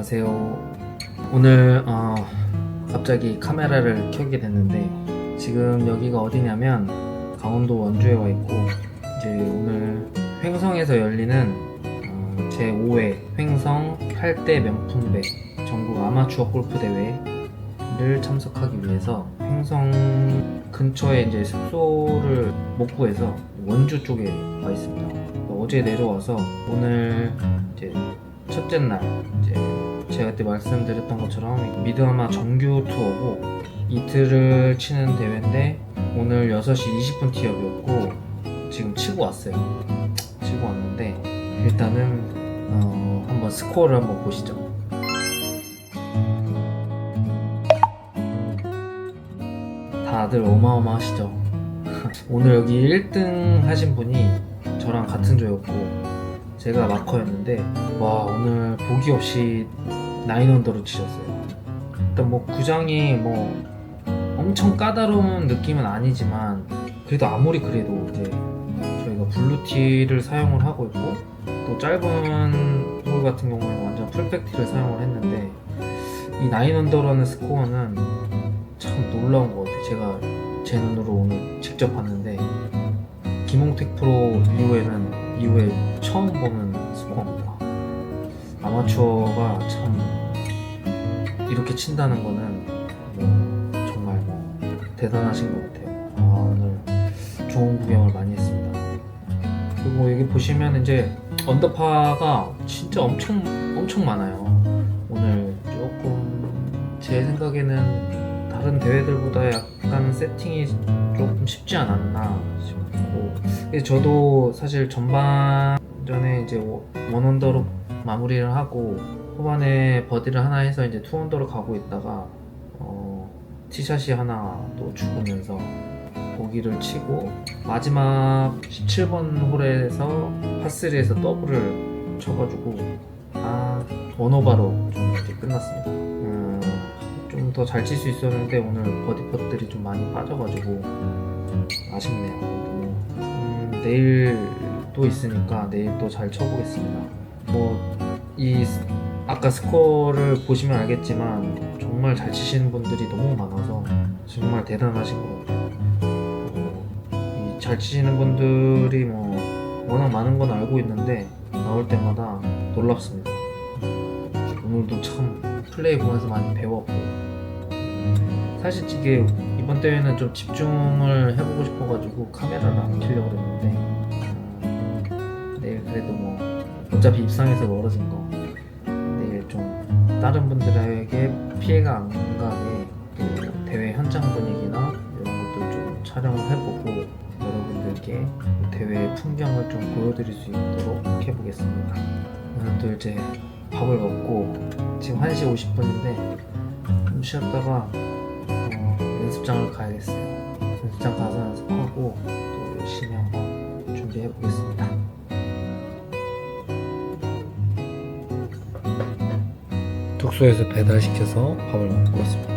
안녕하세요. 오늘 갑자기 카메라를 켜게 됐는데 지금 여기가 어디냐면 강원도 원주에 와 있고 이제 오늘 횡성에서 열리는 제5회 횡성 8대 명품배 전국 아마추어 골프 대회를 참석하기 위해서 횡성 근처에 이제 숙소를 못 구해서 원주 쪽에 와 있습니다. 어제 내려와서 오늘 이제 첫째 날 이제 제가 그때 말씀드렸던 것처럼 미드아마 정규 투어고 이틀을 치는 대회인데 오늘 6시 20분 티업이었고 지금 치고 왔어요. 치고 왔는데 일단은 한번 스코어를 한번 보시죠. 다들 어마어마하시죠? 오늘 여기 1등 하신 분이 저랑 같은 조였고 제가 마커였는데 와 오늘 보기 없이 9언더로 치셨어요. 일단 뭐 구장이 뭐 엄청 까다로운 느낌은 아니지만 그래도 아무리 그래도 이제 저희가 블루티를 사용을 하고 있고 또 짧은 홀 같은 경우에는 완전 풀백티를 사용을 했는데 이 9언더라는 스코어는 참 놀라운 것 같아요. 제가 제 눈으로 오늘 직접 봤는데 김홍택 프로 이후에 처음 보는 스코어입니다. 아마추어가 참 이렇게 친다는 거는 뭐 정말 뭐 대단하신 것 같아요. 오늘 좋은 구경을 많이 했습니다. 그리고 여기 보시면 이제 언더파가 진짜 엄청 많아요. 오늘 조금 제 생각에는 다른 대회들보다 약간 세팅이 조금 쉽지 않았나 싶고 저도 사실 전반전에 이제 원언더로 마무리를 하고 후반에 버디를 하나 해서 이제 투언더로 가고 있다가 티샷이 하나 또 죽으면서 보기를 치고 마지막 17번 홀에서 파3에서 더블을 쳐가지고 원오버로 좀 이렇게 끝났습니다. 좀 더 잘 칠 수 있었는데 오늘 버디 펫들이 좀 많이 빠져가지고 아쉽네요. 내일도 있으니까 내일 또 잘 쳐보겠습니다. 이 아까 스코어를 보시면 알겠지만 정말 잘 치시는 분들이 너무 많아서 정말 대단하신 것 같아요. 잘 치시는 분들이 뭐 워낙 많은 건 알고 있는데 나올 때마다 놀랍습니다. 오늘도 참 플레이 보면서 많이 배웠고 사실 이게 이번 대회는 좀 집중을 해보고 싶어가지고 카메라를 안 켜려고 그랬는데 내일 그래도 뭐 어차피 입상에서 멀어진 거 내일 좀 다른 분들에게 피해가 안 가게 그 대회 현장 분위기나 이런 것들 좀 촬영을 해보고 여러분들께 대회 풍경을 좀 보여드릴 수 있도록 해보겠습니다. 오늘 또 이제 밥을 먹고 지금 1시 50분인데 좀 쉬었다가 연습장을 가야겠어요. 연습장 가서 연습하고 또 열심히 한번 준비해 보겠습니다. 숙소에서 배달시켜서 밥을 먹고 있습니다.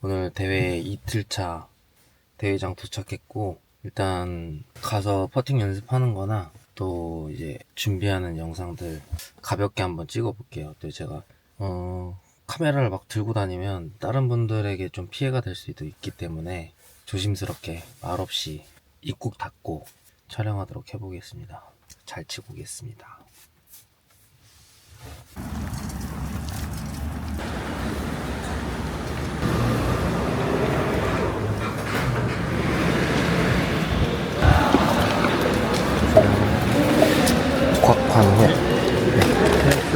오늘 대회 이틀차 대회장 도착했고, 일단 가서 퍼팅 연습하는 거나 또 이제 준비하는 영상들 가볍게 한번 찍어 볼게요. 또 제가 카메라를 막 들고 다니면 다른 분들에게 좀 피해가 될 수도 있기 때문에 조심스럽게 말없이 입국 닫고 촬영하도록 해보겠습니다. 잘 치고 오겠습니다. 곽환호. 땡큐.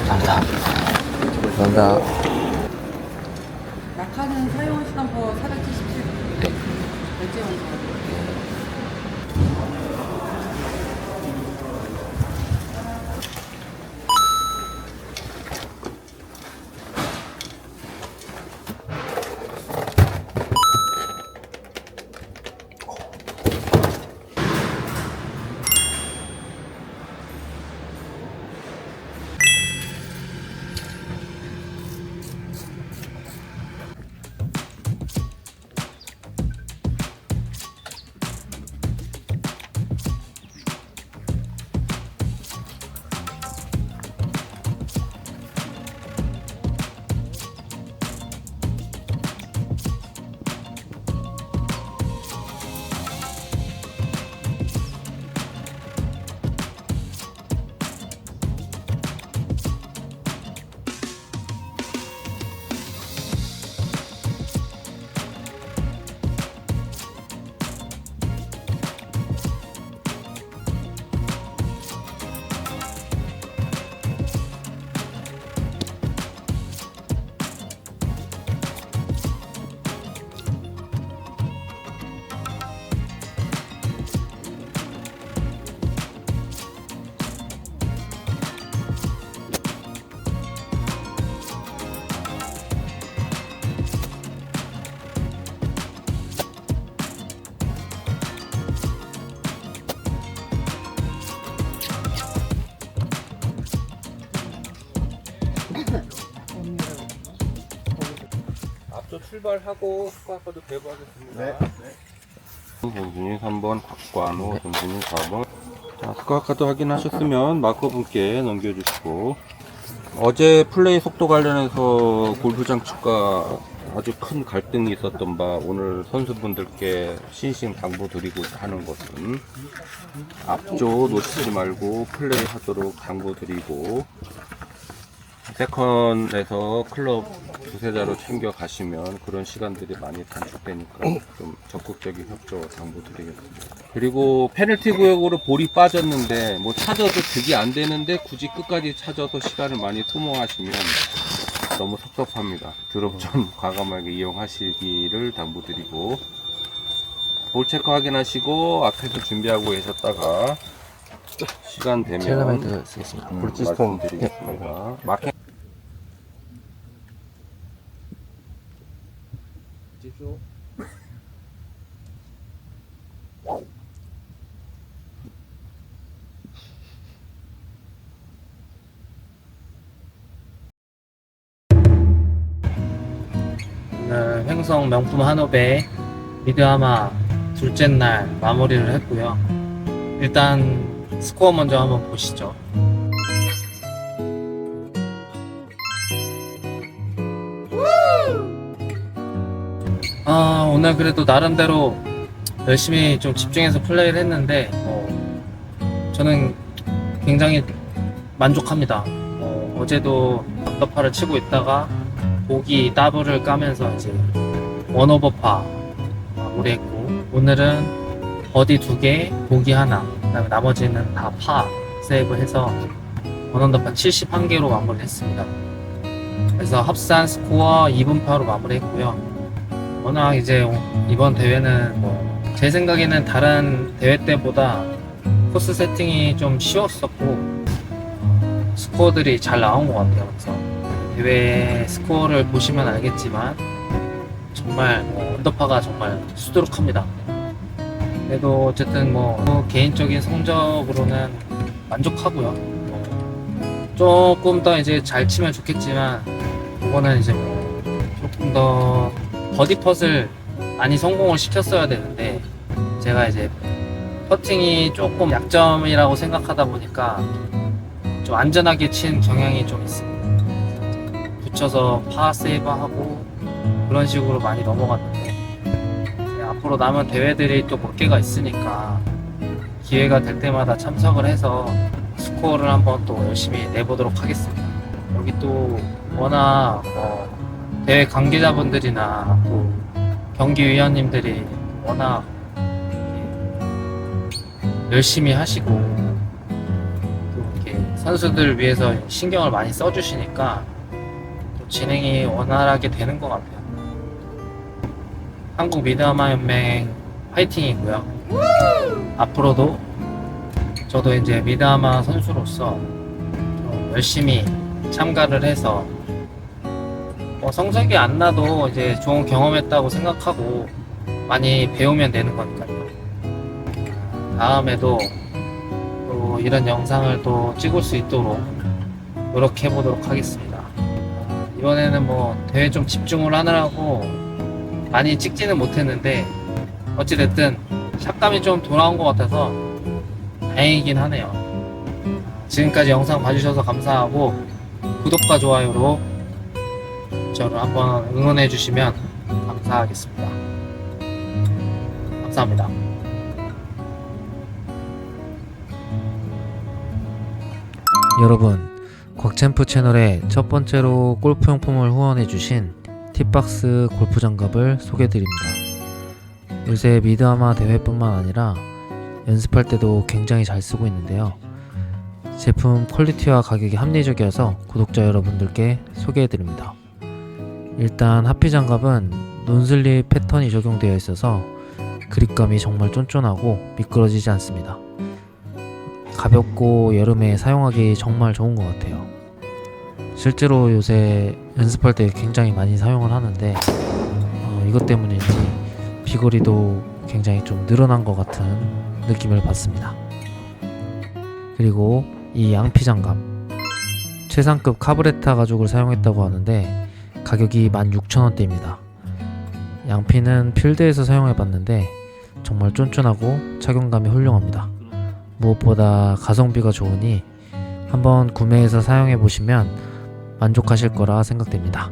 감사합니다. 감사합니다. 낙하는 사용 시간표 477. 네. 결제 원가. 앞서 출발하고 스코어카드 배부하겠습니다. 선수님 3번 곽관호, 선수님 4번. 자, 스코어카드 확인하셨으면 마커분께 넘겨주시고, 어제 플레이 속도 관련해서 골프장 측과 아주 큰 갈등이 있었던 바 오늘 선수분들께 신신 당부드리고 하는 것은 앞조 놓치지 말고 플레이 하도록 당부드리고, 세컨에서 클럽 두세 자로 챙겨 가시면 그런 시간들이 많이 단축되니까 좀 적극적인 협조 당부드리겠습니다. 그리고 페널티 구역으로 볼이 빠졌는데 뭐 찾아도 득이 안 되는데 굳이 끝까지 찾아서 시간을 많이 소모하시면 너무 섭섭합니다. 드롭 좀 과감하게 이용하시기를 당부드리고, 볼 체크 확인하시고 앞에서 준비하고 계셨다가 시간 되면 텔레마이트 쓰겠습니다. 말씀드리겠습니다. 마켓 오늘 횡성 명품 한옥에 미드아마 둘째 날 마무리를 했고요. 일단 스코어 먼저 한번 보시죠. 오늘 그래도 나름대로 열심히 좀 집중해서 플레이를 했는데 저는 굉장히 만족합니다. 어제도 언더파를 치고 있다가 보기 더블을 까면서 이제 원오버파 마무리했고, 오늘은 버디 2개, 보기 하나, 그다음에 나머지는 다 파 세이브해서 원언더파 71개로 마무리했습니다. 그래서 합산 스코어 2분파로 마무리했고요. 워낙 이제 이번 대회는 제 생각에는 다른 대회 때보다 코스 세팅이 좀 쉬웠었고 스코어들이 잘 나온 것 같아요. 그래서 대회 스코어를 보시면 알겠지만 정말 언더파가 정말 수두룩합니다. 그래도 어쨌든 개인적인 성적으로는 만족하고요. 조금 더 이제 잘 치면 좋겠지만 그거는 이제 조금 더 버디펫을 많이 성공을 시켰어야 되는데 제가 이제 퍼팅이 조금 약점이라고 생각하다 보니까 좀 안전하게 친 경향이 좀 있습니다. 붙여서 파세이브하고 그런 식으로 많이 넘어갔는데 이제 앞으로 남은 대회들이 또 몇 개가 있으니까 기회가 될 때마다 참석을 해서 스코어를 한번 또 열심히 내보도록 하겠습니다. 여기 또 워낙 대회 관계자분들이나 또 경기위원님들이 워낙 열심히 하시고 또 이렇게 선수들 위해서 신경을 많이 써주시니까 또 진행이 원활하게 되는 것 같아요. 한국 미드아마 연맹 화이팅이고요. 앞으로도 저도 이제 미드아마 선수로서 좀 열심히 참가를 해서 성적이 안 나도 이제 좋은 경험했다고 생각하고 많이 배우면 되는 거니까요. 다음에도 또 이런 영상을 또 찍을 수 있도록 노력해 보도록 하겠습니다. 이번에는 뭐 대회 좀 집중을 하느라고 많이 찍지는 못했는데 어찌됐든 샷감이 좀 돌아온 것 같아서 다행이긴 하네요. 지금까지 영상 봐주셔서 감사하고 구독과 좋아요로 저를 한번 응원해 주시면 감사하겠습니다. 감사합니다. 여러분, 곽챔프 채널에 첫 번째로 골프용품을 후원해주신 팁박스 골프 장갑을 소개드립니다. 요새 미드아마 대회뿐만 아니라 연습할 때도 굉장히 잘 쓰고 있는데요. 제품 퀄리티와 가격이 합리적이어서 구독자 여러분들께 소개해드립니다. 일단 하피 장갑은 논슬립 패턴이 적용되어 있어서 그립감이 정말 쫀쫀하고 미끄러지지 않습니다. 가볍고 여름에 사용하기 정말 좋은 것 같아요. 실제로 요새 연습할 때 굉장히 많이 사용을 하는데 이것 때문인지 비거리도 굉장히 좀 늘어난 것 같은 느낌을 받습니다. 그리고 이 양피 장갑 최상급 카브레타 가죽을 사용했다고 하는데 가격이 16,000원대입니다. 양피는 필드에서 사용해봤는데 정말 쫀쫀하고 착용감이 훌륭합니다. 무엇보다 가성비가 좋으니 한번 구매해서 사용해보시면 만족하실 거라 생각됩니다.